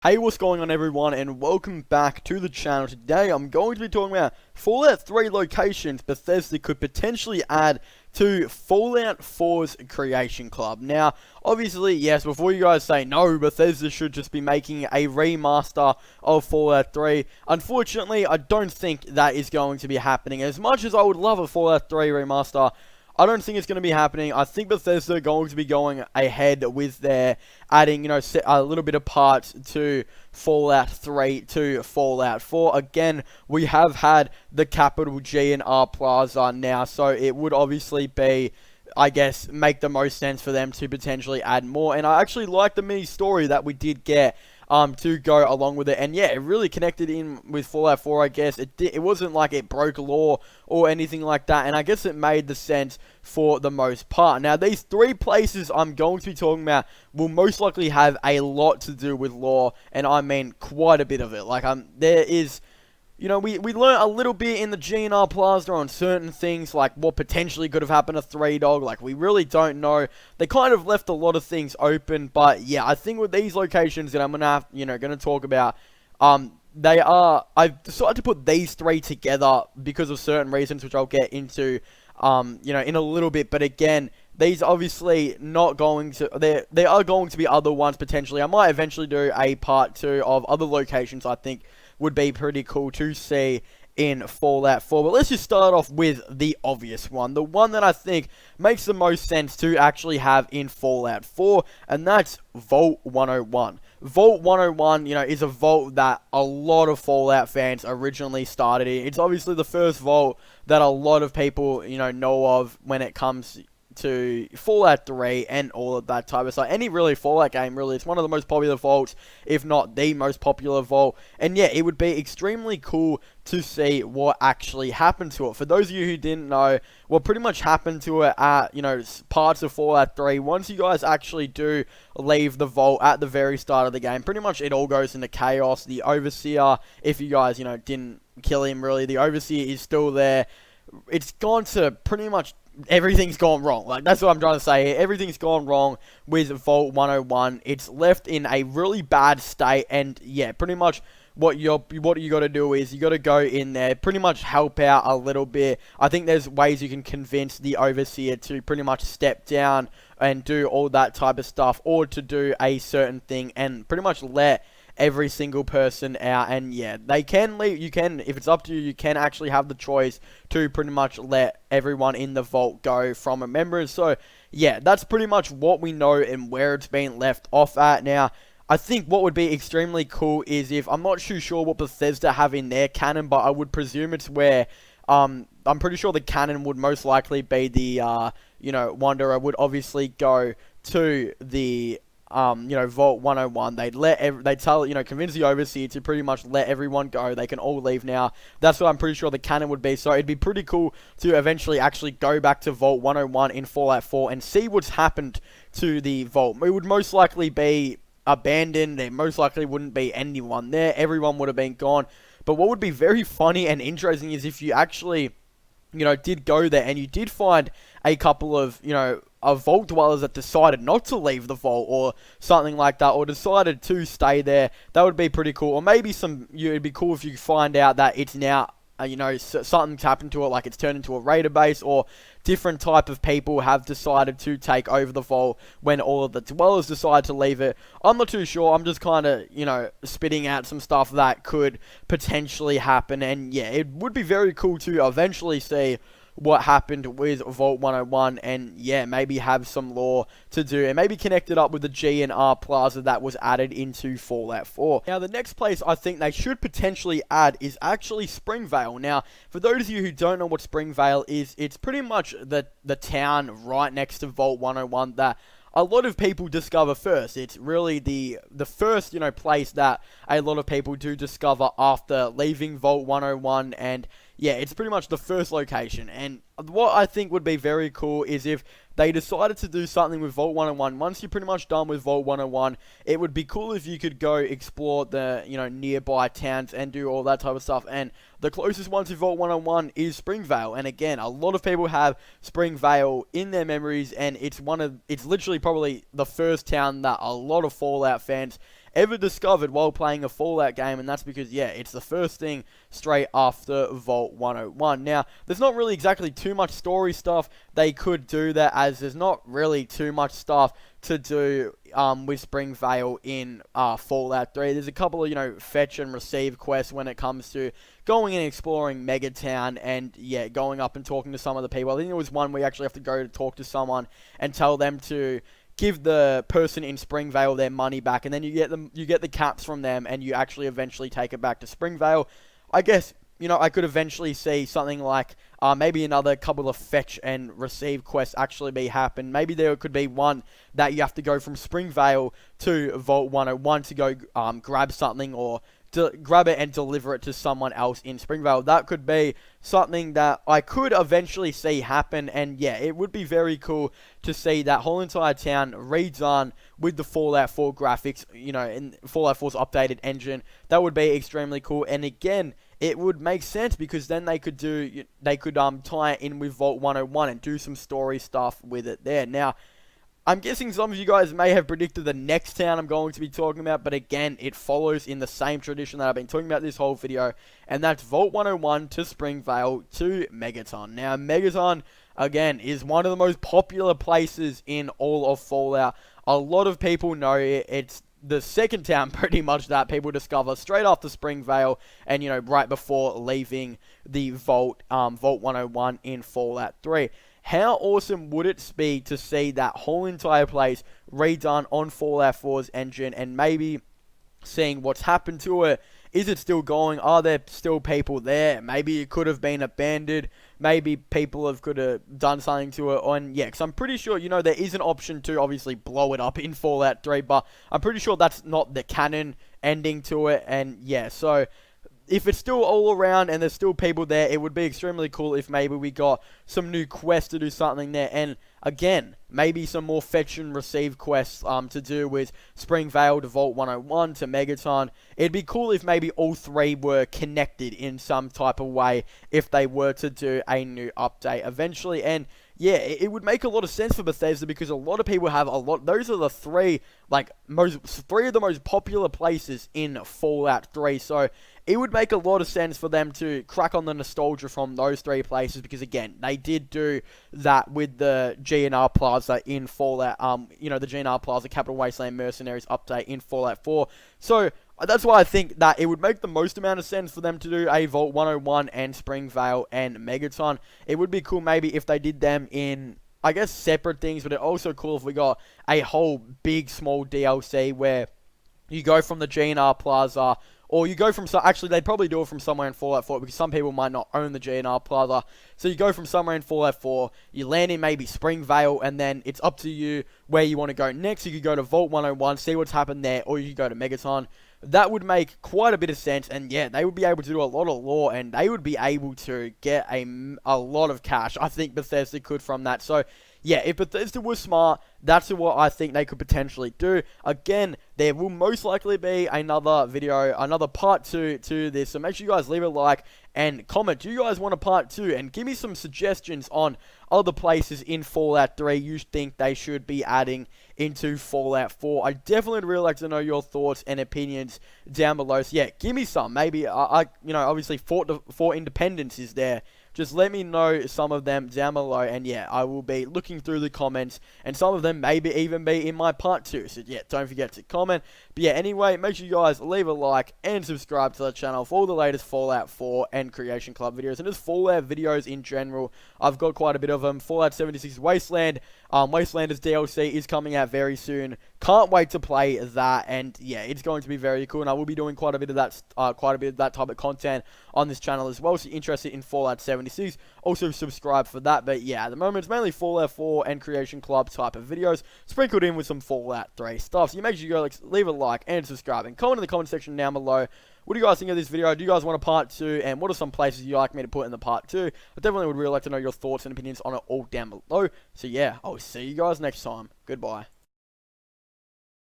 Hey, what's going on everyone, and welcome back to the channel. Today I'm going to be talking about Fallout 3 locations Bethesda could potentially add to Fallout 4's Creation Club. Now, obviously, yes, before you guys say, no, Bethesda should just be making a remaster of Fallout 3, unfortunately, I don't think that is going to be happening. As much as I would love a Fallout 3 remaster, I don't think it's going to be happening. I think Bethesda are going to be going ahead with their adding, a little bit of parts to Fallout 3 to Fallout 4. Again, we have had the capital G and R Plaza now, so it would obviously be, I guess, make the most sense for them to potentially add more. And I actually like the mini story that we did get to go along with it, and yeah, it really connected in with Fallout 4. I guess it wasn't like it broke law or anything like that, and I guess it made the sense for the most part. Now, these three places I'm going to be talking about will most likely have a lot to do with law, and I mean quite a bit of it. Like, there is, we learned a little bit in the GNR Plaza on certain things, like what potentially could have happened to Three Dog. Like, we really don't know. They kind of left a lot of things open, but yeah, I think with these locations that I'm gonna talk about, I've decided to put these three together because of certain reasons, which I'll get into, in a little bit. But again, these obviously not going to, there are going to be other ones potentially. I might eventually do a part 2 of other locations I think would be pretty cool to see in Fallout 4. But let's just start off with the obvious one. The one that I think makes the most sense to actually have in Fallout 4, and that's Vault 101. Vault 101, is a vault that a lot of Fallout fans originally started in. It's obviously the first vault that a lot of people, know of when it comes to Fallout 3 and all of that type of stuff. Any really Fallout game, really, it's one of the most popular vaults, if not the most popular vault. And yeah, it would be extremely cool to see what actually happened to it. For those of you who didn't know, what pretty much happened to it at, parts of Fallout 3, once you guys actually do leave the vault at the very start of the game, pretty much it all goes into chaos. The Overseer, if you guys, didn't kill him, really, the Overseer is still there. It's gone to pretty much everything's gone wrong. Like, that's what I'm trying to say here. Everything's gone wrong with Vault 101. It's left in a really bad state, and yeah, pretty much what you got to do is you got to go in there, pretty much help out a little bit. I think there's ways you can convince the Overseer to pretty much step down and do all that type of stuff, or to do a certain thing and pretty much let every single person out. And yeah, they can leave. You can, if it's up to you, you can actually have the choice to pretty much let everyone in the vault go from a member. So yeah, that's pretty much what we know and where it's been left off at. Now, I think what would be extremely cool is if, I'm not too sure what Bethesda have in their canon, but I would presume it's where, I'm pretty sure the canon would most likely be the, Wanderer would obviously go to the, Vault 101. Convince the Overseer to pretty much let everyone go. They can all leave now. That's what I'm pretty sure the canon would be. So it'd be pretty cool to eventually actually go back to Vault 101 in Fallout 4 and see what's happened to the vault. It would most likely be abandoned. There most likely wouldn't be anyone there. Everyone would have been gone. But what would be very funny and interesting is if you actually, did go there and you did find a couple of, vault dwellers that decided not to leave the vault or something like that, or decided to stay there. That would be pretty cool. Or maybe it'd be cool if you find out that it's now, something's happened to it, like it's turned into a raider base, or different type of people have decided to take over the vault when all of the dwellers decide to leave it. I'm not too sure. I'm just kind of, spitting out some stuff that could potentially happen. And yeah, it would be very cool to eventually see what happened with Vault 101, and yeah, maybe have some lore to do, and maybe connect it up with the G and R Plaza that was added into Fallout 4. Now, the next place I think they should potentially add is actually Springvale. Now, for those of you who don't know what Springvale is, it's pretty much the town right next to Vault 101 that a lot of people discover first. It's really the first, place that a lot of people do discover after leaving Vault 101, and yeah, it's pretty much the first location. And what I think would be very cool is if they decided to do something with Vault 101. Once you're pretty much done with Vault 101, it would be cool if you could go explore the, nearby towns and do all that type of stuff. And the closest one to Vault 101 is Springvale. And again, a lot of people have Springvale in their memories, and it's literally probably the first town that a lot of Fallout fans ever discovered while playing a Fallout game, and that's because, yeah, it's the first thing straight after Vault 101. Now, there's not really exactly too much story stuff they could do there, as there's not really too much stuff to do with Springvale in Fallout 3. There's a couple of, fetch and receive quests when it comes to going and exploring Megatown and, yeah, going up and talking to some of the people. I think there was one where you actually have to go to talk to someone and tell them to give the person in Springvale their money back, and then you get the caps from them, and you actually eventually take it back to Springvale. I guess, I could eventually see something like maybe another couple of fetch and receive quests actually happen. Maybe there could be one that you have to go from Springvale to Vault 101 to go grab something, or grab it and deliver it to someone else in Springvale. That could be something that I could eventually see happen, and yeah, it would be very cool to see that whole entire town redone with the Fallout 4 graphics, in Fallout 4's updated engine. That would be extremely cool, and again, it would make sense because then they could tie it in with Vault 101 and do some story stuff with it there. Now, I'm guessing some of you guys may have predicted the next town I'm going to be talking about, but again, it follows in the same tradition that I've been talking about this whole video, and that's Vault 101 to Springvale to Megaton. Now, Megaton, again, is one of the most popular places in all of Fallout. A lot of people know it. It's the second town, pretty much, that people discover straight after Springvale, and, right before leaving the Vault 101 in Fallout 3. How awesome would it be to see that whole entire place redone on Fallout 4's engine, and maybe seeing what's happened to it? Is it still going? Are there still people there? Maybe it could have been abandoned. Maybe people could have done something to it. And yeah, because I'm pretty sure, there is an option to obviously blow it up in Fallout 3, but I'm pretty sure that's not the canon ending to it. And yeah, so if it's still all around and there's still people there, it would be extremely cool if maybe we got some new quests to do something there. And again, maybe some more fetch and receive quests to do with Springvale to Vault 101 to Megaton. It'd be cool if maybe all three were connected in some type of way if they were to do a new update eventually. And yeah, it would make a lot of sense for Bethesda because a lot of people have those are the three of the most popular places in Fallout 3. So it would make a lot of sense for them to crack on the nostalgia from those three places, because again, they did do that with the GNR Plaza in Fallout, the GNR Plaza Capital Wasteland Mercenaries update in Fallout 4. So that's why I think that it would make the most amount of sense for them to do a Vault 101 and Springvale and Megaton. It would be cool maybe if they did them in, I guess, separate things, but it's also cool if we got a whole big, small DLC where you go from the GNR Plaza, or you go from, actually, they'd probably do it from somewhere in Fallout 4, because some people might not own the GNR Plaza. So you go from somewhere in Fallout 4, you land in maybe Springvale, and then it's up to you where you want to go next. You could go to Vault 101, see what's happened there, or you could go to Megaton. That would make quite a bit of sense, and yeah, they would be able to do a lot of lore, and they would be able to get a lot of cash. I think Bethesda could from that. So yeah, if Bethesda was smart, that's what I think they could potentially do. Again, there will most likely be another video, another part 2 to this, so make sure you guys leave a like and comment. Do you guys want a part 2? And give me some suggestions on other places in Fallout 3 you think they should be adding into Fallout 4. I definitely would really like to know your thoughts and opinions down below. So yeah, give me some. Maybe, obviously Fort Independence is there. Just let me know some of them down below, and yeah, I will be looking through the comments, and some of them maybe even be in my part 2, so yeah, don't forget to comment. But yeah, anyway, make sure you guys leave a like and subscribe to the channel for all the latest Fallout 4 and Creation Club videos, and just Fallout videos in general. I've got quite a bit of them. Fallout 76 Wasteland, Wastelanders DLC is coming out very soon. Can't wait to play that, and yeah, it's going to be very cool, and I will be doing quite a bit of that type of content on this channel as well. So if you're interested in Fallout 76, also subscribe for that. But yeah, at the moment it's mainly Fallout 4 and Creation Club type of videos, sprinkled in with some Fallout 3 stuff. So you make sure you go leave a like and subscribe, and comment in the comment section down below. What do you guys think of this video? Do you guys want a part 2? And what are some places you'd like me to put in the part 2? I definitely would really like to know your thoughts and opinions on it all down below. So yeah, I'll see you guys next time. Goodbye.